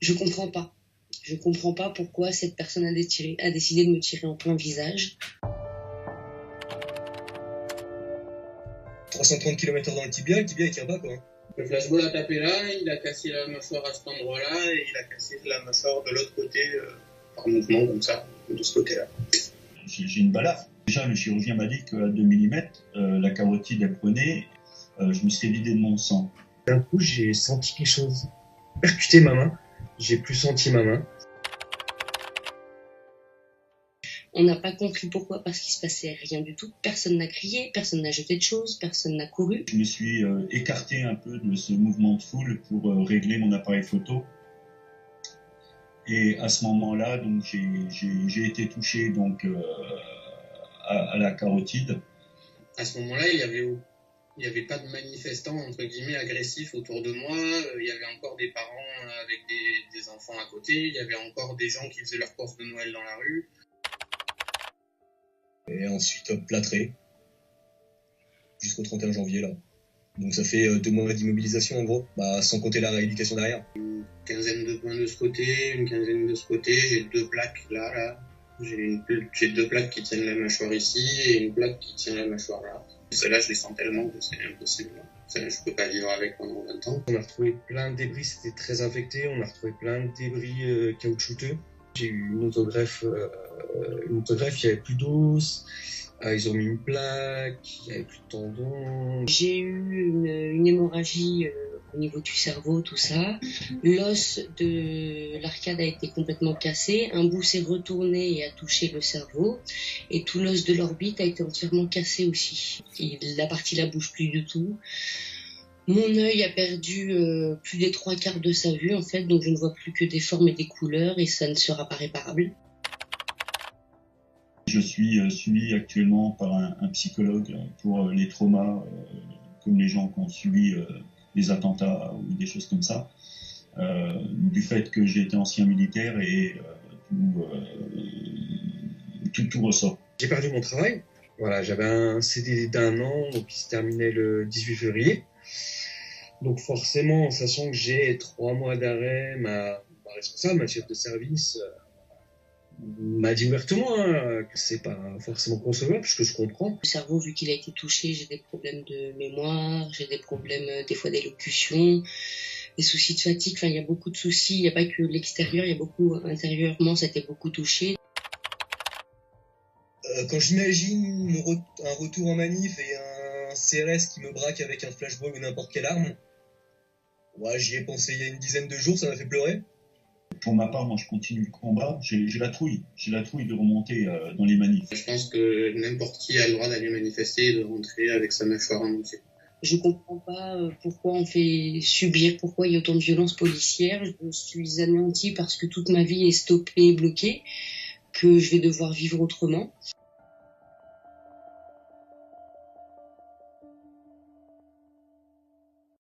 Je comprends pas. Je comprends pas pourquoi cette personne a décidé de me tirer en plein visage. 330 km dans le tibia il tient pas, quoi. Le flashball a tapé là, il a cassé la mâchoire à cet endroit-là et il a cassé la mâchoire de l'autre côté par mouvement comme ça, de ce côté-là. J'ai une balafre. Déjà, le chirurgien m'a dit qu'à 2 mm, la carotide, elle prenait, je me serais vidé de mon sang. D'un coup, j'ai senti quelque chose percuter ma main. J'ai plus senti ma main. On n'a pas compris pourquoi, parce qu'il se passait rien du tout. Personne n'a crié, personne n'a jeté de choses, personne n'a couru. Je me suis écarté un peu de ce mouvement de foule pour régler mon appareil photo. Et à ce moment-là, donc j'ai été touché donc à la carotide. À ce moment-là, il y avait pas de manifestants entre guillemets agressifs autour de moi. Il y avait encore des parents avec des enfants à côté. Il y avait encore des gens qui faisaient leurs courses de Noël dans la rue. Et ensuite plâtré jusqu'au 31 janvier là. Donc ça fait 2 mois d'immobilisation en gros, sans compter la rééducation derrière. Une quinzaine de points de ce côté, une quinzaine de ce côté. J'ai 2 plaques là. J'ai 2 plaques qui tiennent la mâchoire ici et une plaque qui tient la mâchoire là. Celle-là, je les sens tellement que c'est impossible. Ça, je peux pas vivre avec pendant 20 ans. On a retrouvé plein de débris, c'était très infecté. On a retrouvé plein de débris caoutchouteux. J'ai eu une autogreffe, il n'y avait plus d'os, ils ont mis une plaque, il n'y avait plus de tendons. J'ai eu une hémorragie au niveau du cerveau, tout ça. L'os de l'arcade a été complètement cassé, un bout s'est retourné et a touché le cerveau, et tout l'os de l'orbite a été entièrement cassé aussi. Et la partie là bouge plus du tout. Mon œil a perdu plus des 3/4 de sa vue en fait, donc je ne vois plus que des formes et des couleurs et ça ne sera pas réparable. Je suis suivi actuellement par un psychologue pour les traumas, comme les gens qui ont subi des attentats ou des choses comme ça, du fait que j'ai été ancien militaire et tout ressort. J'ai perdu mon travail, voilà, j'avais un CDD d'1 an donc qui se terminait le 18 février. Donc forcément, en sachant que j'ai 3 mois d'arrêt, ma responsable, ma chef de service, m'a dit ouvertement que c'est pas forcément concevable, ce que je comprends. Le cerveau, vu qu'il a été touché, j'ai des problèmes de mémoire, j'ai des problèmes des fois d'élocution, des soucis de fatigue, enfin il y a beaucoup de soucis, il n'y a pas que l'extérieur, il y a beaucoup intérieurement, ça a été beaucoup touché. Quand j'imagine un retour en manif et un CRS qui me braque avec un flashball ou n'importe quelle arme, ouais, j'y ai pensé il y a une dizaine de jours, ça m'a fait pleurer. Pour ma part, moi je continue le combat, j'ai la trouille de remonter dans les manifs. Je pense que n'importe qui a le droit d'aller manifester et de rentrer avec sa mâchoire en entier. Je comprends pas pourquoi on fait subir, pourquoi il y a autant de violences policières. Je suis anéantie parce que toute ma vie est stoppée et bloquée, que je vais devoir vivre autrement.